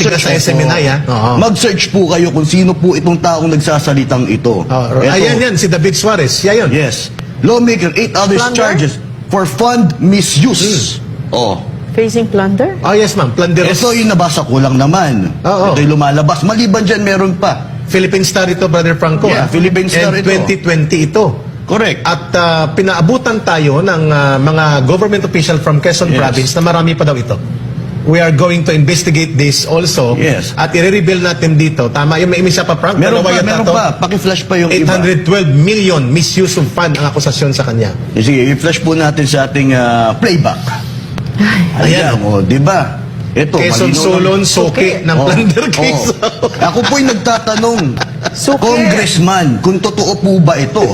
Mag-search sa po. SMNI, ha? Oo. Mag-search po kayo kung sino po itong taong nagsasalitang ito. Ayan yan, si David Suarez. Yan yun. Yes. Lawmaker, 8 others Plunder? charges for fund misuse. Oh. Facing plunder? Oh, yes, ma'am. Plunderous. Ito yung nabasa ko lang naman. Oo. Ito yung lumalabas. Maliban dyan, meron pa. Philippine Star ito, Brother Franco. Yeah, ah. Philippine Star And ito. 2020 ito. Correct. At pinaabutan tayo ng mga government official from Quezon Yes. Province na marami pa daw ito. We are going to investigate this also. Yes. At i-reveal natin dito. Tama, yung may isa pa, Frank. Meron dalawa pa, yata meron to. pa. Paki-flash pa yung iba. 812 million misuse of fund ang akusasyon sa kanya. Sige, i-flash po natin sa ating playback. Ayan. Ayan, o, di ba? Ito, Quezon malinaw Solon, lang. Soke ng Oh, plunder oh. case. Ako po'y nagtatanong, Suke. Congressman, kung totoo po ba ito?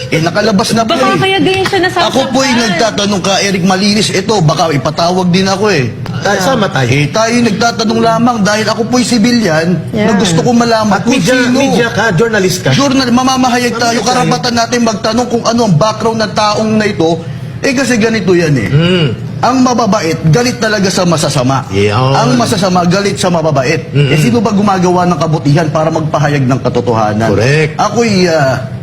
Nakalabas na po Baka kaya ganyan siya nasasaktan. Ako po'y nagtatanong ka, Eric Malinis, ito, baka ipatawag din ako Sama tayo. tayo nagtatanong lamang dahil ako po'y sibilyan na gusto ko malaman At kung sino. media ka, journalist ka. Journal, mamamahayag tayo, karapatan natin magtanong kung ano ang background ng taong na ito. Kasi ganito yan Ang mababait, galit talaga sa masasama. Yan. Ang masasama, galit sa mababait. Sino ba gumagawa ng kabutihan para magpahayag ng katotohanan? Correct. Ako'y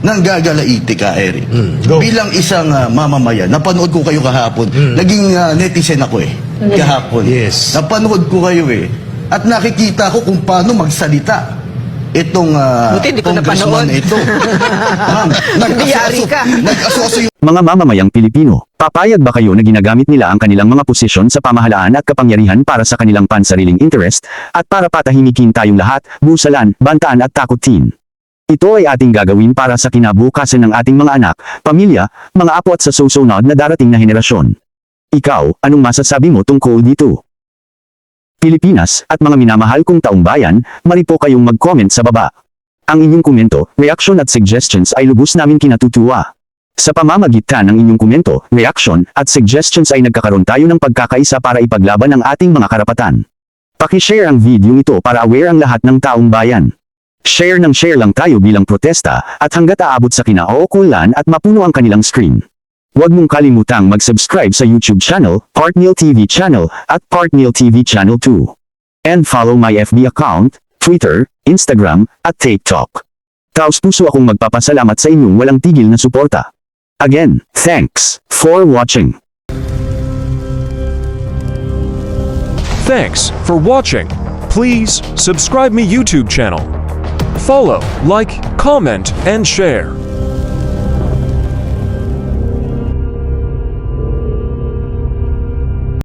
nanggagalaiti ka, Eric. Go. Bilang isang mamamayan, napanood ko kayo kahapon. Naging netizen ako kahapon. Yes. Napanood ko kayo At nakikita ko kung paano magsalita itong Buti hindi ko congressman napanood. ito. Ma'am, Biyari ka. nag-aso-aso yung Mga mamamayang Pilipino, papayag ba kayo na ginagamit nila ang kanilang mga posisyon sa pamahalaan at kapangyarihan para sa kanilang pansariling interest, at para patahimikin tayong lahat, busalan, bantaan at takutin? Ito ay ating gagawin para sa kinabukasan ng ating mga anak, pamilya, mga apo at sa susunod na darating na henerasyon. Ikaw, anong masasabi mo tungkol dito? Pilipinas, at mga minamahal kong taong bayan, maripo kayong mag-comment sa baba. Ang inyong komento, reaction at suggestions ay lubos namin kinatutuwa. Sa pamamagitan ng inyong komento, reaction, at suggestions ay nagkakaroon tayo ng pagkakaisa para ipaglaban ang ating mga karapatan. Paki-share ang video ito para aware ang lahat ng taong bayan. Share ng share lang tayo bilang protesta, at hanggat aabot sa kinauukulan at mapuno ang kanilang screen. Huwag mong kalimutang mag-subscribe sa YouTube channel, Partneal TV channel, at Partneal TV channel 2. And follow my FB account, Twitter, Instagram, at TikTok. Taos puso akong magpapasalamat sa inyong walang tigil na suporta. Again, thanks for watching. Thanks for watching. Please subscribe me YouTube channel. Follow, like, comment, and share.